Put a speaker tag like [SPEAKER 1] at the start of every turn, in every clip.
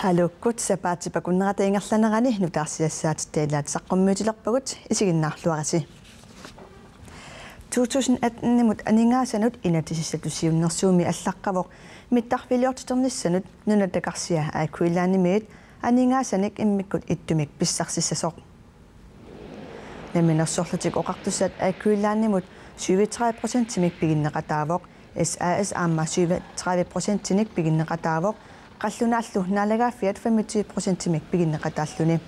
[SPEAKER 1] Halukut sapaatipakunnerata ingerlanerani nutaarsiassaat tailaat saqqummuutilerpagut isiginnaarluarisi 2018-nimut aningasanut inatisissatusiunnersuumi allaqqavoq mittarfiliortiternissanut nunatakarsia aakkuilaanimiit aningasanik immikkut ittumik pissarsissasoq naminersorlutik oqartussat aakkuilaannimut 37%-timik piginneqataavoq SAS aamma 37%-tinik piginneqataavoq qallunaallu naalagaafiat 25%-timik piginneqataalluni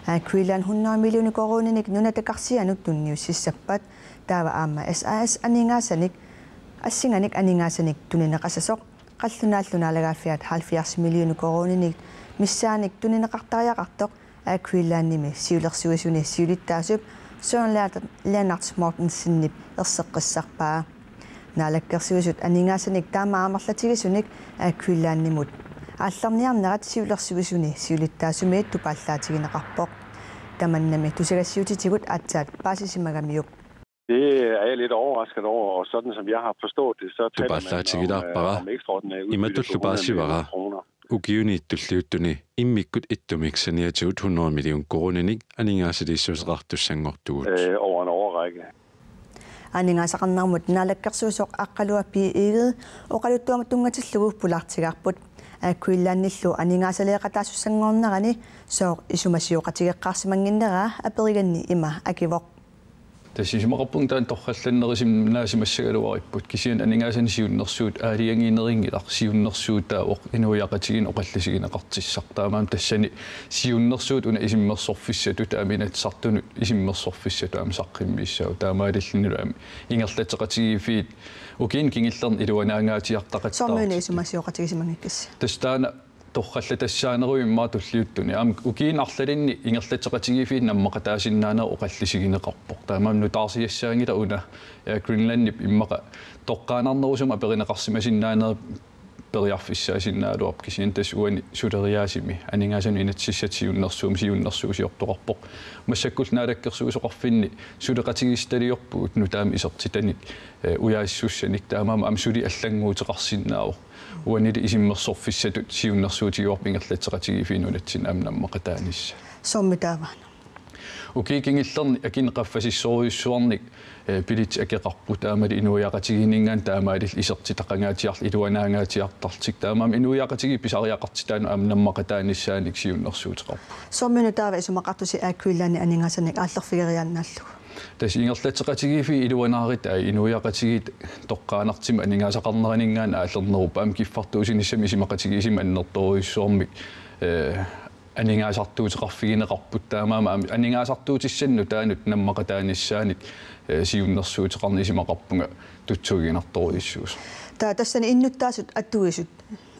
[SPEAKER 1] aakkuilaan 100 millioni koruninik nunatakarsianut tunniussissappat taava aamma SAS aningasanik assinganik aningasanik tunineqasasoq qallunaallu naalagaafiat 70 millioni koruninik missaanik tunineqartariaqartoq aakkuilaannimi siulersuisuni siulittaasup Søren Lennart Mortensen erseqqissarpaa naalakkersuisut aningasanik taamaamarlatigissunik aakkuilaannimut алларниарнерат сиулерсугисуни сиулиттаасумиит тупааллаатигинеқарпоқ таманнами тусагассиутитигут аатсаат паасисимагамиук.
[SPEAKER 2] Det er jeg lidt overrasket over, og sådan som jeg har forstået det, så taler man om ekstraordinære udgifter på 100
[SPEAKER 3] ugiuni tulliuttuni immikkut ittumiksaniatut 100 million koruninik aningaasalissuusaqartussangortugut
[SPEAKER 2] over en årrække.
[SPEAKER 1] Aningaasaqarnarmut naalakkersuusoq aqqaluappi iiged oqaluttuamat tungatillugu pulartigaarput aakkuillaannillu aningaasaleeqataassussangornerani sooq isumasiuqatigeqqaarsimanginneraa aperiganni ima akivoq
[SPEAKER 4] тасисимақарпун торхалланнерисим наасимассагалуариpput кисиан анингаасан сиуннэрсуут аалиангиинерингилар сиуннэрсуутаавоқ инуяқатигин оқаллисигинеқартиссартаамаам тассани сиуннэрсуут уна исиммерсорфиссату тааминатсартунут исиммерсорфиссату аама саққиммиссау таамаалиллиннулу аами ингерлатеқатигифиит укин кингиллерн илуанаангаатиартақаттаа
[SPEAKER 1] соммуни исумасиуқатигисимангиккас
[SPEAKER 4] тастаана торхалла тассаанеруиммаа туллиуттуни аама укиинарлалинни ингерлатеқатигифиит наммақатаасиннаанер оқаллисигинеқарпоқ таамаам нутаарсиассаангила уна Greenlandiп иммақа тоққаанарнерусума перинеқарсимасиннаанер периарфиссаасиннаалуап кисиан тас уани сулериаасими анингаасан инатсиссатиуннэрсуум сиуннэрсуусиортоқарпоқ массаккул наалаккерсуусоқарфинни сулеқатигисталиорпуут нутаами исертитаник уяассуссаник таамаама амсули аллангуутеқарсиннаавоқ уанили исиммерсорфиссатут сиуннэрсуутигуарпингерлатеқатигифиинунатсин аамнаммақатаанисса
[SPEAKER 1] соммитааваана
[SPEAKER 4] укикингиллерни акинеқаффасиссоруйуссуарник пилит акеқарпут таамали инуяақатигинингаан таамаалил исертитақангаатиарл илуанаангаатиартарлтик таамаам инуяақатиги писариақартитаану аамнаммақатааниссааник сиуннэрсуутеқарпу
[SPEAKER 1] сомминутаава исумақартуси ааккуиллаани анингасаник ааллерфигериааннааллугу
[SPEAKER 4] тас ингерлатеқатигифи илуанаарит инуяақатигит тоққаанартима анингасақарнеринингаан ааллернеруп аам киффартуусиниссами исимақатигисима аннерторуйуссуармик анингасартуутеқарфигинеқарпут таамаама анингасартуутиссанну таанут наммақатааниссааник сиуннэрсуутеқарни исимақарпунга тутсугинарторуйуссуус
[SPEAKER 1] таа тассани иннуттаасут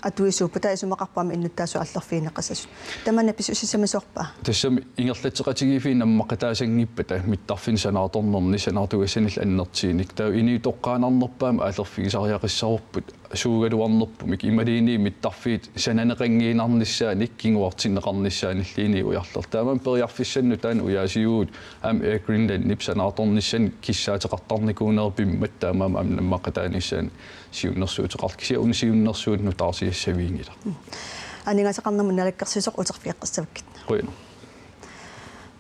[SPEAKER 1] atuisuuppa isumaqarpaama innuttaasu аллерфиинеққасасут тамана писусисамасорпаа
[SPEAKER 4] тассами ингерлатеқатигифи наммақатаасангиппата миттарфин санааторнерни санаартугассанил аннертииник таа ини тоққаанарнерпаама аалерфигисариақиссаруппут суугалуарнерпумик ималиини миттарфиит сананеқангиинарниссааник кингуартиннеқарниссааниллиини уярлер тааман периарфиссанну таан уяасиуут аам Greenland нип санааторниссан киссаатеқартарникуунерпиммат таамаама амнаммақатааниссаан сиуннэрсуутеқарт кися унисиуннэрсуут нутаарсиассавиингила
[SPEAKER 1] анингасақарнермун налаккерсисоқ утерфиаққассаваккит
[SPEAKER 4] қуина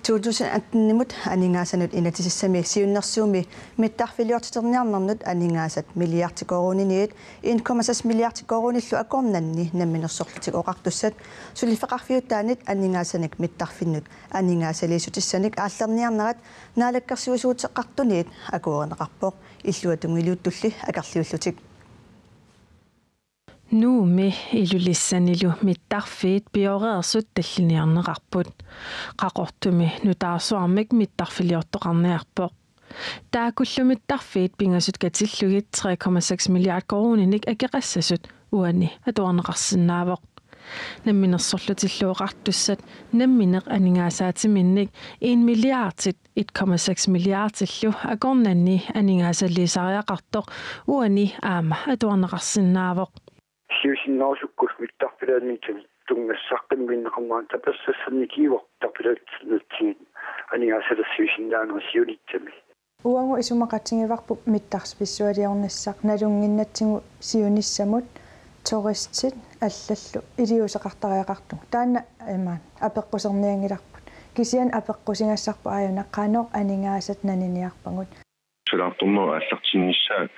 [SPEAKER 1] 2018-nimut aningasanut inatisissami siunnersuumi mittarfiliortiterniarnernut aningasat milliardtikoruniniit 1,6 milliardtikorunillu akornanni namminersorlutik oqartussat sulifeqarfiuttaanit aningasanik mittarfinnut aningasaliisutissanik aallerniarnerat naalakkersuusuuteqqartuniit akuureneqarpoq illuatungiliuttulli akerliullutik
[SPEAKER 5] Nuumi ilulissanilu mittarfiit pioreersut talliniarneqarput qaqortumi nutaarsuarmik mittarfiliortoqarniarpoq taakullumittarfiit pingasut katillugit 3,6 milliard koruninik akeqassasut uani atuarneqarsinnaavoq namminersorlutilluoqartussat nammineq aningaasaatimminnik 1 milliardit 1,6 milliardillu akornanni aningaasaliisariaqartoq uani aama atuarneqarsinnaavoq
[SPEAKER 6] сиусиннаусуккус миттарпилаанитами тунгассаққимминнеқармаан тапассассанникиивоқ тарпилаатсинутсигит анигаасалассуисиннаанера сиулитсами
[SPEAKER 7] Uangu isumaqatingivaqpu mittarspissualiornassaq nalunginnatsigu siunissamut turistit аллаллу илиусеқартариақарту таанна имаан апеққусерниангиларпут кисиан апеққусингассарпу ааюна қаноқ анингаасат наниниарпагут
[SPEAKER 8] сулаартуммо аллартиннissaat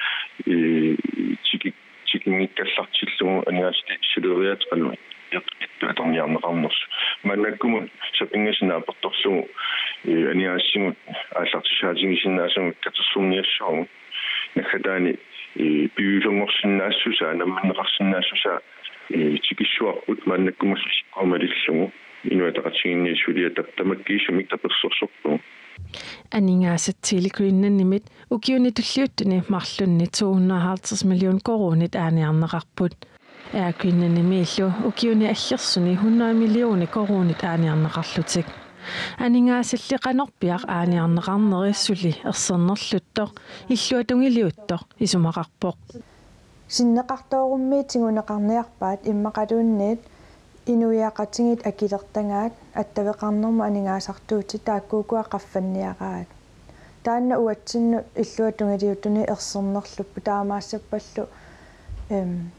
[SPEAKER 8] чикингиккаллартиллугу анигаасти сулериат қалу иққиттуаторниарнеқарнерс маннаккуму сапингасина аперторлугу аниаассигут ааллартисаатингисиннаасугу катерлурниассуаргу нахатаани биулунгорсиннаассуса намманнеқарсиннаассуса чикиссуарпут маннаккумалликкумалиллугу инуатақатсигинниисулиатап тамаккиисумик таперсорсорпу
[SPEAKER 5] анингаасат телекуиннаннимит укиунитуллиуттуни марлунни 250 миллион коронит ааниарнеқарпут аакуиннаннимииллу укиуни аллерсуни 100 миллиони коронит ааниарнеқарлутик анингаасаллиқанерпиақ ааниарнеқарнериссули ерсернерлуттоқ иллуатунгилиуттоқ исумақарпоқ
[SPEAKER 7] синнеқартооруммиитсигунеқарниарпаат иммақалуунниит инуиақатингит акилертангаат аттавеқарнерму анингаасартуути тааккуукуа қаффанниараат таанна уатсинну иллуатунгилиуттуни ерсернерлуппу таамаассаппаллу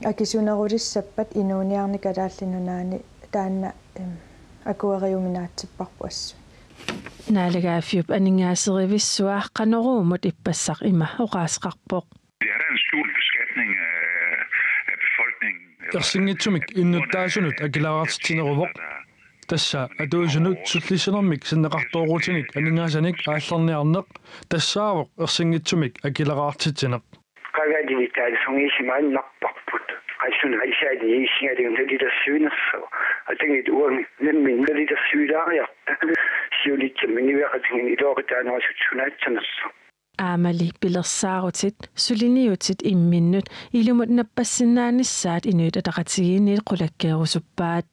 [SPEAKER 7] акисунерулиссаппат инууниарни калааллинунаани таанна акуариуминаатсиппарпу ассу
[SPEAKER 5] наалагаафиуп анингаасеривиссуаа қанеруумут иппассақ има оқаасеқарпоқ
[SPEAKER 9] ерсингитсумик иннуттаасунут акилараартитинерувоқ тасса атуусунут суллисинермик синнеқартоорутиник анингаасаник ааллерниарнеқ тассаавоқ ерсингитсумик акилараартитинеқ
[SPEAKER 6] qagadivitaalisongiisimaannarparput qassuna isaadi isingaligum lalidersuinerso atangit uami nemmin lalidersuilaariarta siulitsaminiviaqatingin ilooqitaanoasutsunaatsanerso
[SPEAKER 5] аамали пилерсааруtit сулиниутит имминнут илумут наппассиннаанissaat инуит атақатигиинниит қулаккеерусуппаат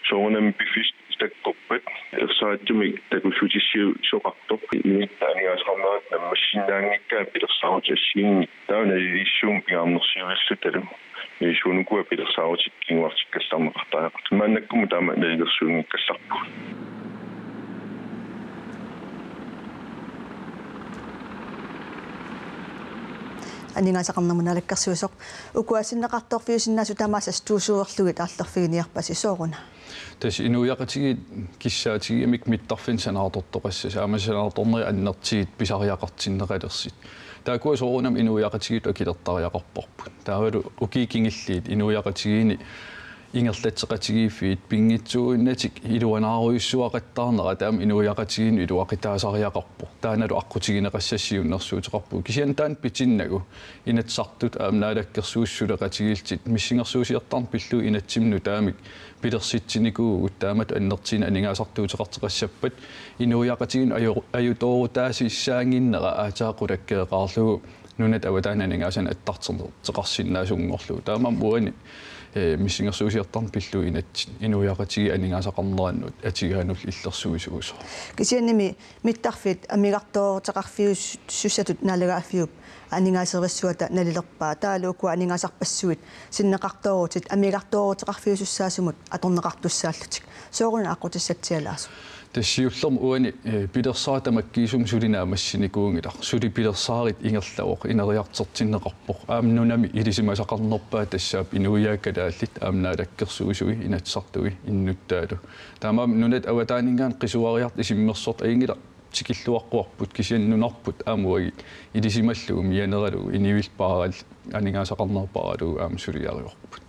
[SPEAKER 8] соонам бифист таккоппат ерсаатсумик такусутиссиу соқартоқ иниттаанигаасқарнерат наммассиннаангиккаа пилерсаарутиассигинни таана ииссуум пиаарнерсиуиллуталу исуунукуа пилерсаарутиккингуартиккалларнеқартаақарт мааннаккуму таама налилерсуунгиккалларпу
[SPEAKER 1] анингаасақарнермуналаккарсуусоқ укуасиннеқартоорфиусиннаасу тамаасас туусуерлугит ааллерфигиниарпаси соорuna
[SPEAKER 4] тас инуяқатиги киссаатигиамик миттарфин санаартортоқассас аамасанаарторнери аннертигит писариақартиннеқалерсит таакуа соорунам инуяқатигит акилертариақарпарпут таавалу укикингиллиит инуяқатигини ингерлатсеқатигииффиит пингитсууннатик илуанааруйуссуақаттаарнера таам инуяқатигин илуақитаасариақарпо тааналу аққутигинеқассассиуннэрсуутеқарпу кисиан таан питиннагу инатсартут аамнаалаккерсууссулеқатигиилтит миссингерсуусиартарн пиллу инатсимну таамик пилерситсиникуугут таамат аннертина анингаасартуутеқартеқассаппат инуяқатигин аюторутаасиссаангиннера аатаақулаккеэқарлугу нунат аватаан анингаасан аттартернеқарсиннаасунгорлу таамам уани миссингерсуусиартарн пиллу инатсин инуяқатиги анингаасақарнераннут атигаанул иллерсуисуусо
[SPEAKER 1] кисианними миттарфит амигартоортеқарфиус суссатут налегаафиуп анингаасериссуата налилерпаа таалуукуа анингаасарпассуит синнеқартоорутит амигартоортеқарфиусуссаасумут аторнеқартуссааллутик соорuna аққутиссатсиалаасу
[SPEAKER 4] тассиуллерм уани пилерсаатамаккиисум сулинаамассиникуунгила сули пилерсаарит ингерлавоқ инериартертиннеқарпоқ аамнунами илисимасақарнерпаа тассаап инуиааккалааллит аамнаалаккерсуисуи инатсартуи иннуттаалу таамаам нунат аватаанингаан қисуариарт исиммерсорт аингила тикиллуаққуарпут кисианнунарпут аамуаги илисималлугу мианералугу инивилпаарал анингаасақарнерпааралугу аам сулиариорпут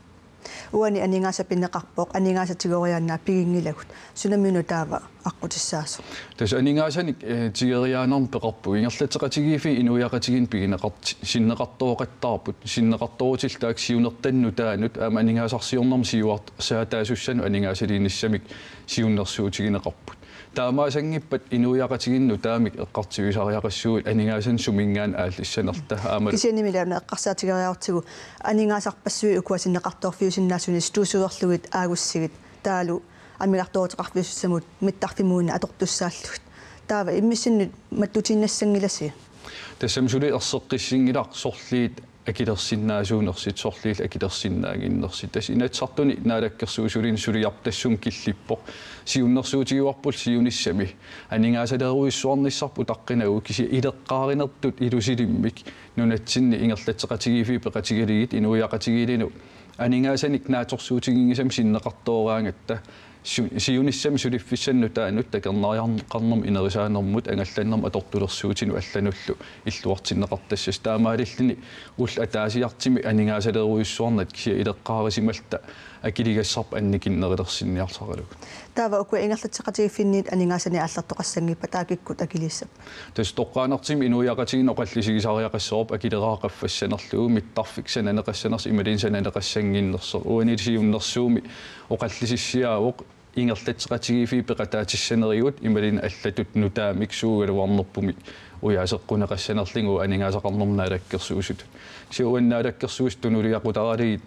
[SPEAKER 1] уани анингаасапиннеқарпоқ анингаасатигориааннаа пигингилагут сунамиуну таава аққутиссаасо
[SPEAKER 4] тас анингаасаник тигериаанерм пеқарпу ингерлатеқатигиифи инуяқатигин пигинеқарт синнеқартооқаттаарпут синнеқарторутил тааксиунертанну таанут аама анингаасарсиорнерм сиуарт саатаасуссану анингаасалиниссамик сиуннерсуутигинеқарпут таамаасангиппат инуяқатигинну таамик эққартигисариақассуут анингаасан сумингаан ааллиссанерта аама
[SPEAKER 1] кисианимилаана эққарсаатигериартигу анингаасарпассуи укуасиннеқартоорфиусиннаасуни стуусуерлугит аагуссигит таалу амигартоортеқарфиуссамут миттарфимуунна атортуссааллугит таава иммиссиннут маттутиннассангиласи
[SPEAKER 4] тассамсули ерсеққиссингилар сорлиит акилерсиннаасуунерсит сорлиил акилерсиннаагиннерсит тас инатсартуни наалаккерсуусулин сулиартассун киллиппо сиуннерсуутигуарпул сиуниссами анигаасалеруиссуарниссарпу таққинагу киси илеққааринертут илусилиммик нунатсинни ингерлатеқатигиифи пеқатигалигит инуяқатигилину анигаасаник нааторсуутигингисам синнеқартоораангатта сиуниссами сулиффиссанну таанут такернариарнеқарнерм инерисаанермут ангалланнерм атортулерсуутину аллануллу иллуартиннеқартассас таамаалиллини улла атаасиартими анигаасалеруиссуарнат кися илеққаарисималта акилигассарп анникиннерилерсинниартаралуг
[SPEAKER 1] таава уку ингерлатеқатигиффинниит анигаасани аллартоқассангиппа таакиккут акилиссап
[SPEAKER 4] тас тоққаанартими инуяқатигин оқаллисигисариақассооп акилераақаффассанерлугу миттарфик сананеқассанерс ималин сананеқассангиннерсо уанилисиуннерсууми оқаллисиссиаавоқ ингерлатеқатигифи пеқатаатиссанериут ималин аллатут нутаамик суугалуарнерпуми уяасеққунеқассанерлингу анигаасақарнернаалаккерсуусут сиуаннаалаккерсуус тунулиақутаралигит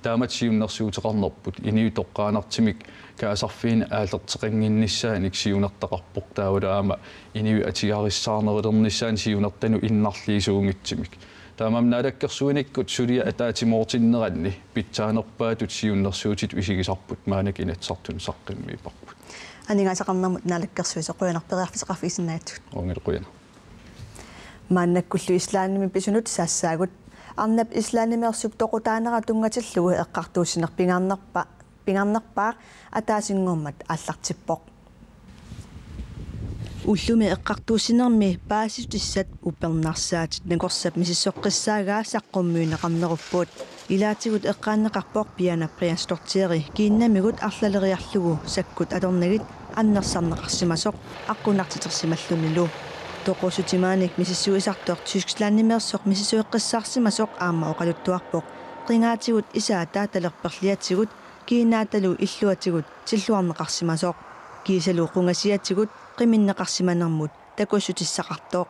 [SPEAKER 4] таамат сиуннерсуутеқарнерпут иниутоққаанартимик каасарфиин аалертеқангиннissaаник сиунертақарпоқ таавалаама иниу атигариссаарнерилернissaан сиунертану иннарлиисуунгитсимик таамам наалаккерсуиниккут сулия атаатимоортиннеранни питсаанерпаатут сиуннерсуутит висигисарпут маанак инатсартун саққиммиипарпут
[SPEAKER 1] анигаасақарнермут наалаккерсуисоқуянарпериарфисақарфисиннаатсут
[SPEAKER 4] онгилқуяна
[SPEAKER 1] мааннаккуллу ислаанними писунут саассаагут арнап ислаанимеерсуп тоқутаанера тунгатиллугу эққартуусинер пингарнерпаа атаасингормат ааллартиппоқ уллуми эққартуусинерми пааситиссат упернарсаатит накорсап мисиссоққиссаагаа саққуммуинеқарнеруппуут илаатигут эққааннеқарпоқ пиана прианстортиери кииннамигут арлалериарлугу саккут алернагит аннерсарнеқарсимасоқ аққунартитерсималлунилу тоқусутимааник мисиссуисартоқ тюскслааннимеерсоқ мисисуэққиссаарсимасоқ аама оқалуттуарпоқ қингаатигут исаатаа талерперлиатигут киинааталу иллуатигут силлуарнеқарсимасоқ кисалу қунгасиатигут қиминнеқарсиманермут такусутиссақартоқ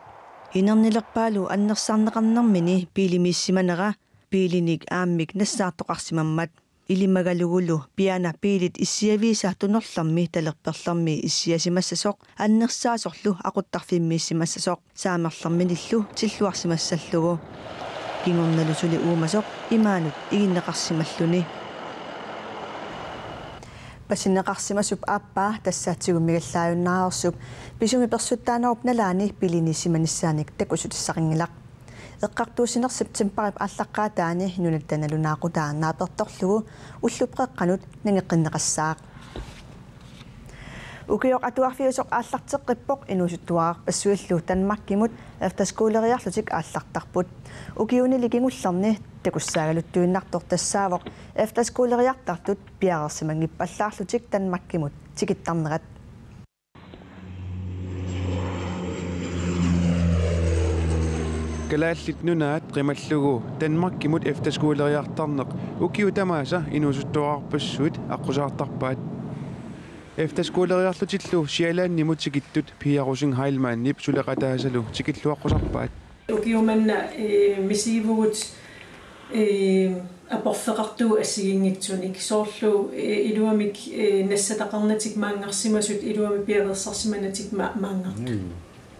[SPEAKER 1] инернилерпаалу аннерсаарнеқарнермини пилимииссиманера пилиник ааммик нассаартоқарсимаммат илимагалугулу пиана пилит иссиависа тунерлэрми талерперлэрми иссиасимассасоқ аннерсаасорлу ақуттарфиммииссимассасоқ саамерлэрминиллу тиллуарсимассаллугу кингорналусули уумасоқ имаанут игиннеқарсималлуни пасиннеқарсимасуп ааппаа тассаатсигуммигаллааюннаарсуп писуми персуттаанаруп налаани пилинисиманиссааник такусутиссақингилақ эққартуусинер септембарип аллаққаатаани нунаттаналунаақутаа нааперторлугу уллупреққанут нангеққиннеқассаақ укиоқ атуарфиусоқ ааллартеққиппоқ инусуттуаар пассуиллу танмаккимут эфтаскуулериарлутик ааллартарпут укиуниликингуллерни такуссаагалуттуиннартор тассаавоқ эфтаскуулериартартут пиарерсимангиппаллаарлутик танмаккимут тикиттарнерат
[SPEAKER 10] калааллит нунаат qimallугу танмаккимут эфтаскуулериартарнеқ укиу тамааса инусуттуаарпассуит аққусаартарпаат эфтаскуулериарлутиллу сиалааннимут тикиттут пиарусин хайлмааннип сулеқатаасалу тикиллуаққусарпаат
[SPEAKER 11] укиуманна мисивугут апорфеқартуу ассигингитсуник соорлу илуамик нассатақарнатик маангарсимасут илуами пиареерсарсиманатик маангарту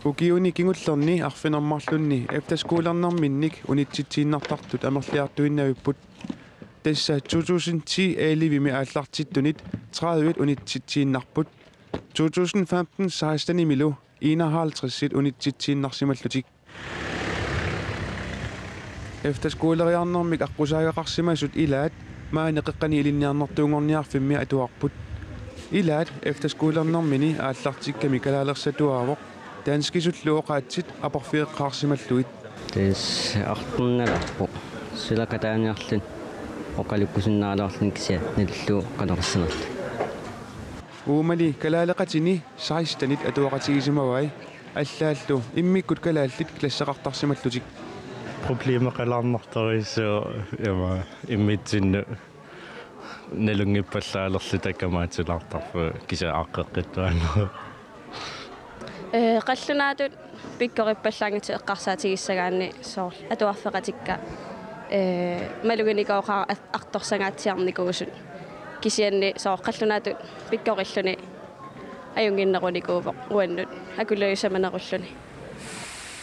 [SPEAKER 10] укиуни кингуллерни арфинермарлунни эфтаскуулернэрминник унитситсииннартартут амерлиартуиннавиппут тасса 2010 эливими ааллартиттунит 30 унитситсииннарпут 2015 16 милу 51 унитситсииннарсималлутик эфтаскуулериарнэрмик аққусаагақарсимасут илаат маанеқеққани илинниарнэртуунгорниарфимми атуарпут илаат эфтаскуулернэрмини ааллартикками калаалерсатуаавоқ таанскисуллуоқаатсит апорфиеққарсималлуит
[SPEAKER 12] тэс артунналарпо сулакатааниарлун оқалуккусиннаалаарлун кися наллуу канерсинерт
[SPEAKER 10] уумали калаалеқатини саистанит атуақатигисимавай аллааллу иммиккут калааллит классақартарсималлутик
[SPEAKER 13] проблема қалаарнарторисоо яма иммитсинну налунгиппаллаалерли таккамаатилаартарфу кися аққеққиттуанера
[SPEAKER 14] qallunaatut pikkorippallaangiti eqqarsaatigisagaanni soorl atuarfeqatikka maluginikaoqa artorsangaatiarnikuusut kisianni soor qallunaatut pikkorilluni ajunginnerunikuuvoq uannut akulluisamanerulluni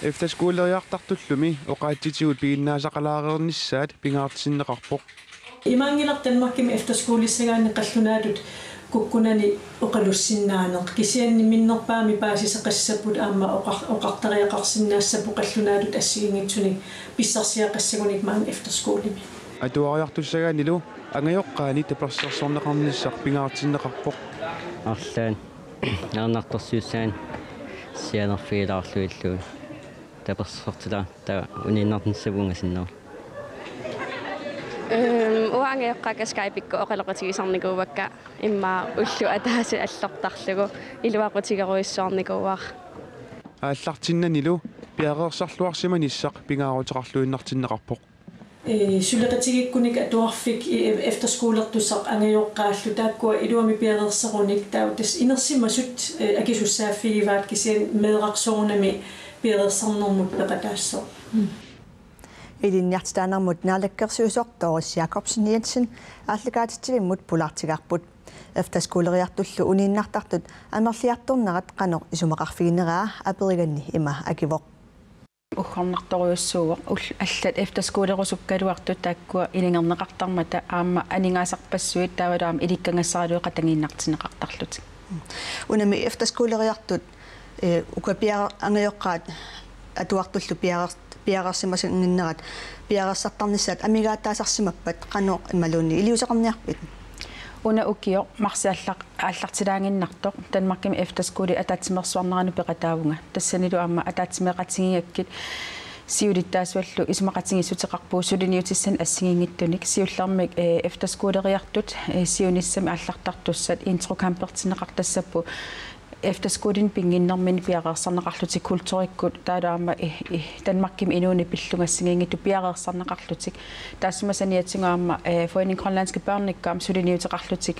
[SPEAKER 10] efterskooleriartartullumi oqaatsitigut piginnaasaqalaareernissaat pingaartisinneqarpoq
[SPEAKER 11] имаангилартанмаркими эфтерскуулиссагаани қаллунаатут куккунани оқалуссиннааneq кисианни миннерпаами паасисеқассаппут аама оқартариақарсиннаассаппу қаллунаатут ассигингитсуник писсарсиақассагуник маан эфтерскуулими
[SPEAKER 10] атуариартуссагаанилу ангайоққаани таперсерсорнеқарниссақ пингаартиннеқарпоқ
[SPEAKER 12] арлаан аанартарсиуссаан сианерфиилаарлуиллуу таперсертила та униннартнссавунгасиннаа
[SPEAKER 14] уангеэққака скайпикко оқалоқатигисарникуувакка иммаа уллу атааси аллортарлугу илуақутигеруиссуарникууар
[SPEAKER 10] ааллартиннанилу пиареерсарлуарсиманиссақ пингаарутеқарлуиннартиннеқарпоқ
[SPEAKER 11] сулеқатигиккуник атуарфик эфтерскуулертуссақ ангайоққааллу тааккуа илуами пиареерсеруник таутас инерсимасут акисуссааффигиваат кисиан меэрарсорунами пиареерсарнэрмут пеқатаассоо
[SPEAKER 1] илинниартитаанермут наалаккерсуусортоорис Jakobsen Jensen ааллакаатитсивиммут пулаартигарпут эфтерскуулериартуллу унииннартартут амерлиарторнерат қано исумақарфигинераа апериганни има акивоқ
[SPEAKER 15] ухорнарторуйуссууоq аллат эфтерскуулерусуккалуартут тааккуа илингернеқартармата аама анигаасарпассуит таавалаама иликкангассаралуи қатангииннартинеқартарлутик
[SPEAKER 1] унами эфтерскуулериартут укапиа ангайоққаат атуартуллу пиарерсимасунгиннерат пиарерсартарнissaat амигаатаасарсимаппат қано ималуунни илиусеқарниарпит
[SPEAKER 15] уна укио марсиаллартилаангиннартоқ танмаркими эфтерскуули атаатсимерсуарнерану пеқатаавунга тассанилу аама атаатсимеқатсигиаккит сиулиттаасуаллу исмақатсигиссутеқарпуу сулиниутиссан ассигингиттуник сиуллармик эфтерскуулериартут сиуниссами аллартартуссат интрокампертинеқартассаппу эфтерскуулин пингиннэрмини пиареерсарнеқарлутик культуриккут таалаама Danmarkkim инууни пиллунгассигингиту пиареерсарнеқарлутик таассумасаниатсингаама Forening Grønlandske Børnenikkaam сулиниутеқарлутик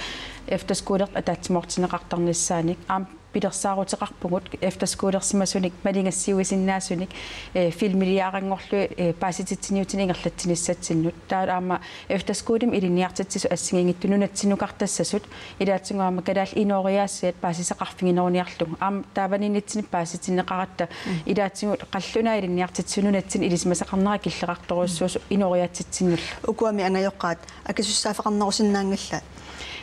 [SPEAKER 15] эфтерскуулерт атаатсимортинеқартарниссааник аам пилерсаарутеқарпугут эфтерскуулерсимасуник малингассиуисиннаасуник филмилиаарангорлуи паасититсиниутинингерлатсиниссатсиннут таалаама эфтерскуулим илиниартитсису ассигингиттунунатсинукартассасут илаатсингаама калаал инориаассиат паасисеқарфигинеруниарлугу аам тааванинитсини пааситиннеқаратта илаатсигут қаллунаа илиниартитсунунатсин илисмасақарнера киллеқарторуссуусу инориаатситсиннулла
[SPEAKER 1] укуами ангайоққаат акисуссаафеқарнерусиннаангилла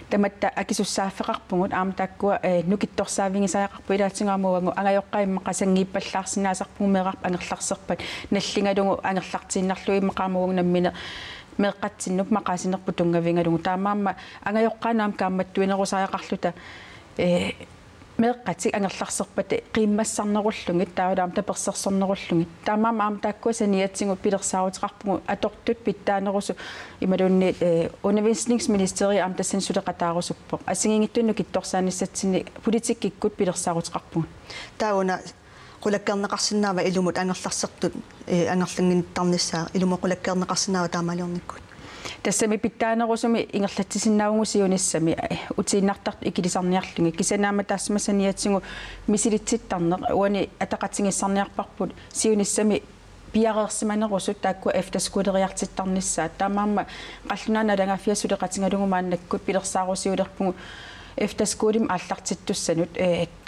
[SPEAKER 15] таматта акисуссааффеқарпугут аама тааккуа нукитторсаавингисаақарпу илаатсингаамуангу ангайоққаимма қасангииппаллаарсинаасарпугу меқарп ангерларсерпат наллингалугу ангерлартииннарлуи мақаамуугнаммина меққатсиннуп мақаасинерпу тунгавингалугу таамаама ангайоққаанаам каамматтуинерусааяқарлута меққатик ангерларсерпат қиммассарнеруллугит таавалаам таперсерсорнеруллугит таамаама аама тааккуа саниатсигу пилерсаарутеқарпугу атортут питтаанерусу ималуунни Undervisningsministeriet аама тассан сулеқатаарусуппоқ ассигингиттунну китторсааниссатсини политиккиккут пилерсаарутеқарпугу
[SPEAKER 1] тауна qulakkerneqarsinnaava ilumut angerlarssertut angerlanginittarnissaa ilumo qulakkerneqarsinnaava taamaliornikkut
[SPEAKER 15] тассами питтаанерусуми ингерлатсисиннаавгу сиунissami утииннартарт икилисарниарлуги кисанаама таассмасаниатсигу мисилитситтарнеқ уани атақатсигиссарниарпарпут сиунissami пиареерсиманерусут таакку эфтерскуулериартиттарниссаа таамаама қаллунаана лангаффиасулеқатингалугумааннаккут пилерсаарусиулерпугу эфтерскуулим ааллартиттуссанут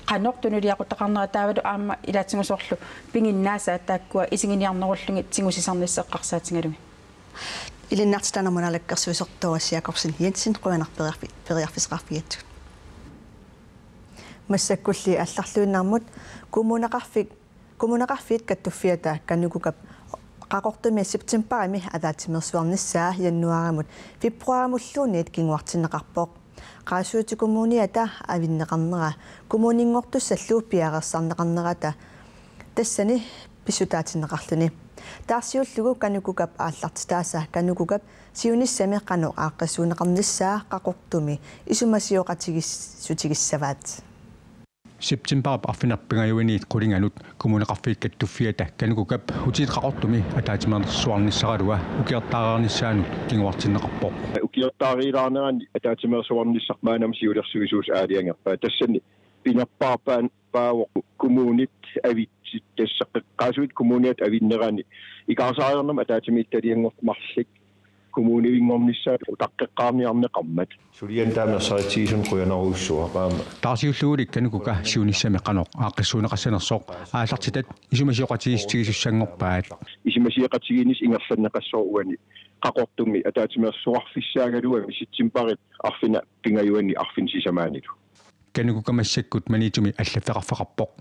[SPEAKER 15] qannortunuliaqutaqarnera taavalu aamma ilaatsingusorlu pinginnaasa taakkua isinginiarnerullugi tingusisarnisseqqarsaatingalugi
[SPEAKER 1] илиннартитанамуналаккерсуисертуас Jakobsen Jensen qуанарпериарфисеқарфиатсут массаккулли алларлуиннармут коммунеқарфиит каттуффиата каннукукап qaqortumi septemberimi атаатимерсуарниссаа яннуарамут фебруарамуллуунниит кингуартиннеқарпоқ qaasuutikummuuniata avinneqarnera kommuninngortussalluu piarersarneqarnerata tassani pisutaatinneqarluni taarsiullugu kanukukap aallartitaasa kanukukap siunissami qanu aaqqasuuneqarnissaa qaqortumi isumasiоqatigissutigissavaat
[SPEAKER 16] September affinarpingajuiniit qulinganut kommuneqarfiikkattufiata kanukukap hutiit qaqortumi ataatimersuarnissaralua ukiartaaraanissaanut kinguartinneqarpoq
[SPEAKER 8] ukiartaariilaanerani ataatimersuarnissarmaanam siulersuisuus aaliangerpaa tassani pinappaapaan paawoq kommunit avitsit tassaqqaasuit kommuniat avinnerani ikaarsaariornam ataatimiittaliangormarlik kommunivingornissaat utaqqeqqaarniarneqarmat
[SPEAKER 17] sulian taamersaatiisun quyanarussuaqaama
[SPEAKER 16] taarsiulluulik kanukuka siunissami qanoq aaqissuunaqassanersoq aallartitat isumasioqatigistigissussangorpaat
[SPEAKER 8] isimasiaqatiginis ingerlanneqassoruani qaqortummi ataatimersuarfissaagalua sitsimbarit arfina pingayuani arfin sisamaanilu
[SPEAKER 16] kanukukamassakkut maniitumi allafeqarfeqarpoq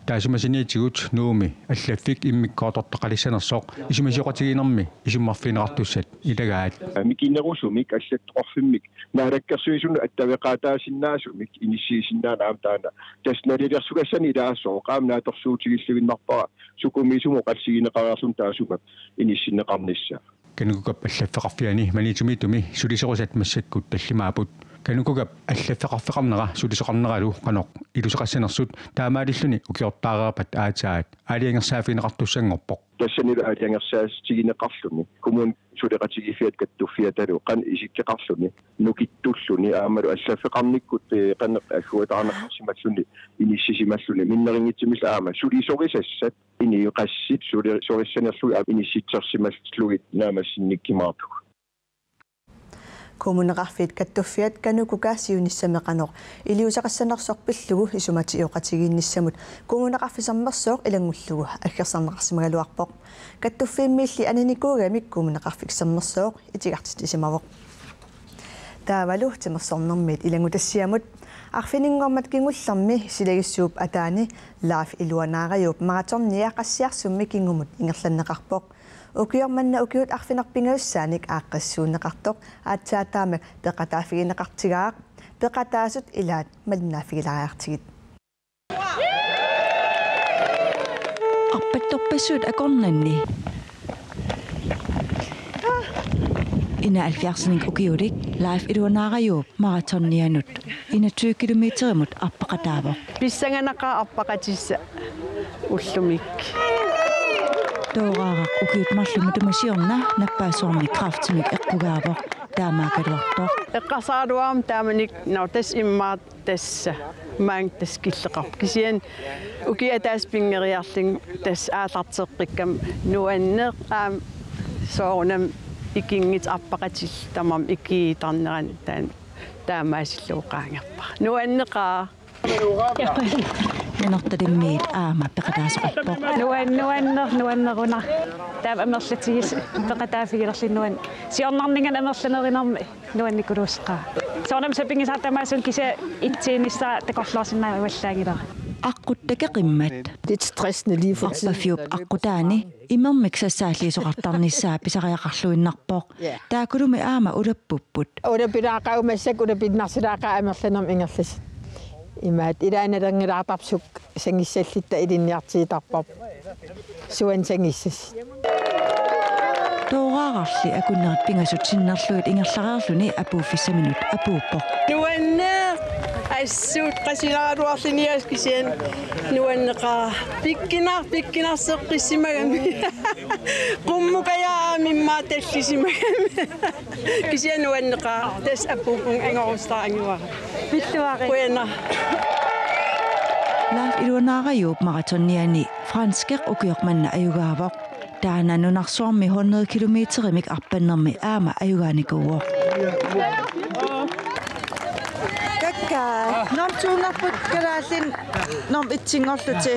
[SPEAKER 16] taasumasiniitigut nuumi allafik immikkoortortaqalissanersoq isumasioqatiginermi isummarfineqartussat ilagaat
[SPEAKER 8] mikinerusumik allattoqarfimmik naalakkersuisunu attaveqaataasinnaasumik inissiisinnaanaam taana tasnalilersugassani ilaassoo qaamnaatorsuutigissiginnarpara sukumiisumu qalsigineqaraarlun taasumat inissinneqarnissa
[SPEAKER 16] kanukukap allafeqarfiani maniitumitumi suliserusat massakkut tallimaaput kanukugap allafeqarfeqarnera sulisoqarneralu qanoq iluseqassanersut taamaalilluni ukiortaarerpat aataat aaliangersaafineqartussangorpoq
[SPEAKER 8] тассанила аалиангерсаас тигинеқарлуни коммун сулеқатигифиат каттуффиаталу қан исиккеқарлуни нукиттуллуни аамалу аллаффеқарниккут қаннеқ аггуатаарнеқарсималлуни иниссисималлуни миннерингитсимил аама сулисорисассат иниуқассит сулисориссанерлуи инисситсерсималлугит наамассинниккимаартук
[SPEAKER 1] kommuneqarfiit kattuffiat kanukuka siunissameqanoq iliusaqassanersorpillugu isumatiioqatigiinnissamut kommuneqarfisermersoq ilangullugu aggersarneqarsimagaluarpoq kattuffiimmiilli ananikuugamik kommuneqarfiksermersoq itigartit isimavoq taavalu timersornermiit ilangutassiamut arfininngormat kingullermi silagissuup ataani laaf iluanaarayup maratorniaqassiarsummi kingumut ingerlanneqarpoq ukiormanna ukiut arfinerpingaussaanik aaqqassuunneqartoq aatsaataama peqataafigineqartigaaq peqataasut ilaat malnaafigilaariartigit
[SPEAKER 18] arpattorpassuut akornanni ina alfiarsinik ukiulik live iluanaarayuup maratonnianut ina 20 kilometerimut arpaqataavoq
[SPEAKER 19] pissanganaqa arpaqatissa ullumik
[SPEAKER 18] Dooraaq ukiut mallumatumasиорна наппаасуарми крафтимик эққугаавоқ таамаакалуарто
[SPEAKER 19] эққасааруаам тааманик наутас иммаат тасса маанг таскиллеқар кисиан укиатаас пингериарлин тас аалартеққиккам нуаннеқ аам соорунам икингит арпақатил тамам икиитарнеран таан таамаасиллуоқаангерпа нуаннеқаа
[SPEAKER 18] нэнорталиммиит аама пеқатаасоқарпоқ
[SPEAKER 20] нуаннеруна таав амерлатигис пеқатаафигилерлиннуан сиорнарнинган амерланеринарми нуанникулуусқаа соорнам сапингисаартамаасун киса итсиинissаа такорлуарсинаа валлаагилера
[SPEAKER 18] аққуттакеқиммат
[SPEAKER 20] dit stressende lige for
[SPEAKER 18] арпафиуп аққутаани имермик сассаалиисоқартарниссаа писариақарлуиннарпоқ таакулуми аама улаппуппут
[SPEAKER 20] улапилаақаумассак улапиннарсилаақаа амерланерм ингерлис имаат илаанерангилаартарсук сангиссаллитта илинниартиитарпап суан сангиссас
[SPEAKER 18] тоораарарли акуннерат пингасутсиннарлуит ингерлараарлуни апууффиссаминут апууппоқ
[SPEAKER 19] нуанне ассуут қасилааруарлиниас кисиан нуаннеқаа пиккинарсеққиссимагами қуммукаяа миммаа таллисимагами кисиан нуаннеқаа тас апуупун ангорустаангуара пиллуари куяна
[SPEAKER 18] лав илуанаараюуп маратонниани франскеқ укиорманна аюгаавоқ таананунарсуарми 100 километеримик арпаннерми аама аюгааникууо
[SPEAKER 20] какка ном туунарпут калааллин ном итсингорлути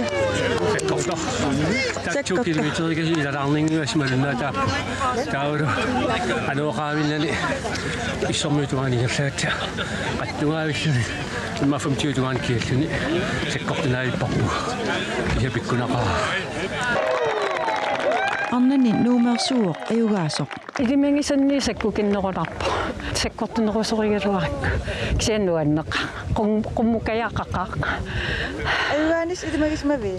[SPEAKER 21] такку километерик илалаарнингуасмалунаата тауру анооqaamillani issормуутуаанигерлаатта qattugaavilluni имма 50 тугаан киаллуни саккортунаавиппарпу исапиккунақаа
[SPEAKER 18] арнани нуумерсуоқ аюгаасоқ
[SPEAKER 20] илимингисаннисакку киннеруларпа саккортунерусоригалуаракку кисианнуаннеқа qummukayaaqaqaq
[SPEAKER 7] аюганис илимагисмави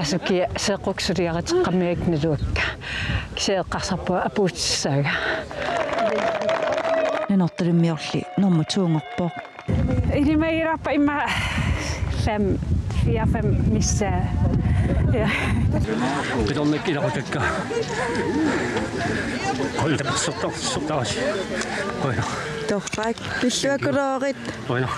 [SPEAKER 20] асуки сеққуксулиаритеққамиакналуакка кисеэққарсарпуа апуутиссаага
[SPEAKER 18] нэнорталиммиорли норму туунгорпоқ
[SPEAKER 20] илимагираппа имма 4-5 миссаа
[SPEAKER 21] qidornak ilaqutakka qoltapersortorsortaasi bueno
[SPEAKER 20] torrak pilluakuloorit
[SPEAKER 21] bueno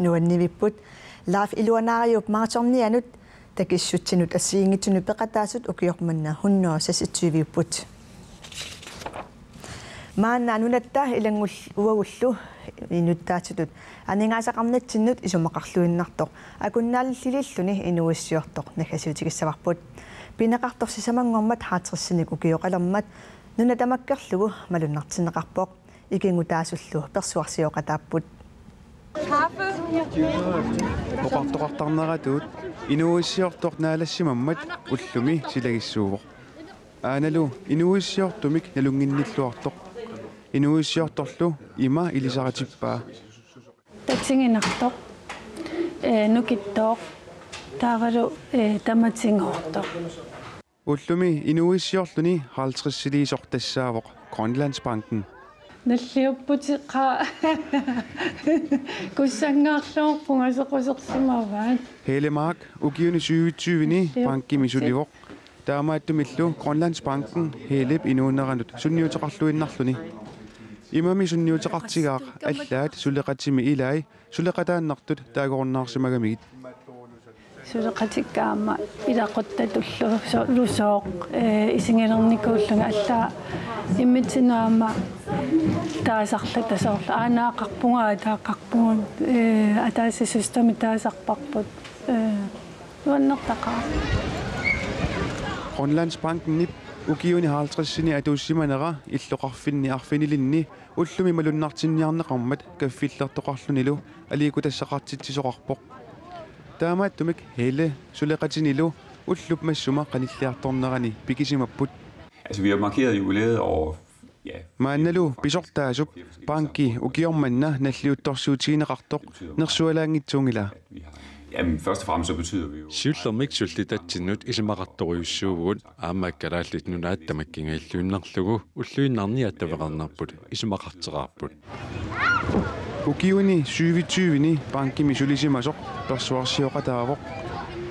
[SPEAKER 1] nuanniviput laaf iluanaariup maratornianut takissutsinut assiingitunu peqataasut ukiormanna hunno sasitsuiviupput maanna anunatta ilangull uagullu inuttaatutut aningaasaqarnatsinnut isumaqarluinnartoq akunnaalillililluni inuissiortoq nakasiutikissavарпут пинеқарторсисамангормат хаатсерсиник укиоқалермат нунатамаккерлугу малуннартинеқарпоқ икингутаасуллу персуарсиоқатааппут
[SPEAKER 10] оқартоқартарнератуут инуиссиортоқ наалассимаммат уллуми силагиссуувоқ ааналу инуиссиортумик налунгинниллуартоқ инуиссиорторлу има илисаратиппаа
[SPEAKER 3] таксингинартоқ нукиттоқ тааралу таматсингоортоқ
[SPEAKER 10] уллуми инуиссиорлуни 50 силисортассаавоқ Grønlandsbanken
[SPEAKER 3] наллиуппутиққа куссангаарлуорпунгасеқусерсимаваат
[SPEAKER 10] Helemark ugiuni 2020ni banki misulivoq taamaattumillu Grønlandsbanken helep inuuneranut sunniuteqarluinnarluni imami sunniuteqartigaaq allaat suleqatimi ilai suleqataannartut taagornaarsimagamigit
[SPEAKER 3] сулеқатиккаама илақуттатуллу лусооқ исингилерникууллунга аллаа иммитсинуама таасарлу тасоорлааанаақарпунгаа таақарпугун атааси системи таасарпарпут нуаннертақаа
[SPEAKER 10] Grønlandsbanken nip ugiuni 50-sini atuussimанера иллоқарфинни арфинилинни уллуми малуннартинниарнеқармат каффилlertoqarlunilu алиикутассақартитсисоқарпоқ таамааттумик hele сулеқатинилу уллуп массума қаниллиарторнерани пикисимаппут
[SPEAKER 22] Altså vi har markeret jubilæet over
[SPEAKER 10] маанналу писортаасуп банки укиорманна наллиутторсуутигинеқартоқ нерсуалаангитсунгила
[SPEAKER 22] Jamen først og fremmest så betyder vi jo
[SPEAKER 23] сиуллермик суллитатсиннут исимақарторуйуссуугут аамааккалааллит нунааттамаккингаиллуиннарлугу уллуиннарни аттавеқарнарпут исимақартеқарпут
[SPEAKER 10] ugiuni 2020ni banki misulisimasuq persuarsiоqataavoq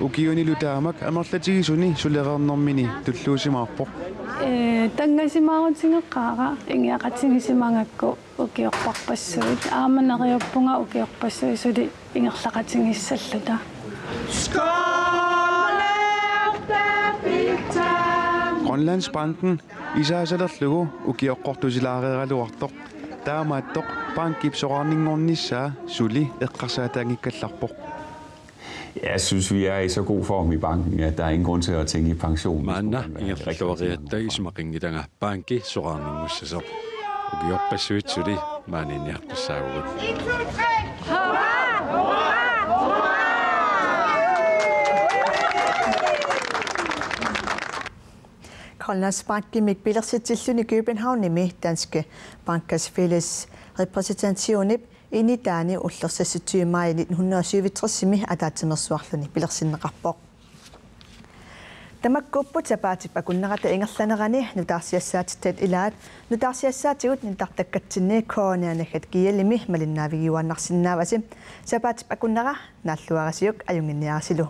[SPEAKER 10] ugiunilu taamak amerlatigisuni sulereernermini tulluusimaarpoq
[SPEAKER 3] тангасимаарутингеққаара ингиақатингисимангакку укиорпарпассуит ааманериуппунга укиорпассуи сули ингерлақатингиссаллута
[SPEAKER 10] Grønlandsbanken isaasalerlugu ukiоққортусилаареералуартоқ таамааттоқ банкипсораarninngornissaa suli eqqarsaataangikkallarpoq
[SPEAKER 22] Jeg synes, vi er i så god form i banken, at der er ingen grund til at tænke i pension.
[SPEAKER 23] Maanna ingerluariatta ismaqingitanga banki soraarningussasaq ukiorpassuitsuli maaninniarpussaagugut
[SPEAKER 1] Grønlandsbanken med billersittilluni Københavnimi Danske Bankers Fælles Repræsentationip ind i dane ullersassitui maj 1967 ataatimersuarluni billersinneqarpoq tamakkupput sapaatip akunnerata ingerlanerani nutaarsiassaatitat ilaat nutaarsiassaatigut nintartakkatinni koonianakat kialimi malinnaaviguannarsinnaavasim sapaatip akunnera naalluarasiuk ajunginniarasilu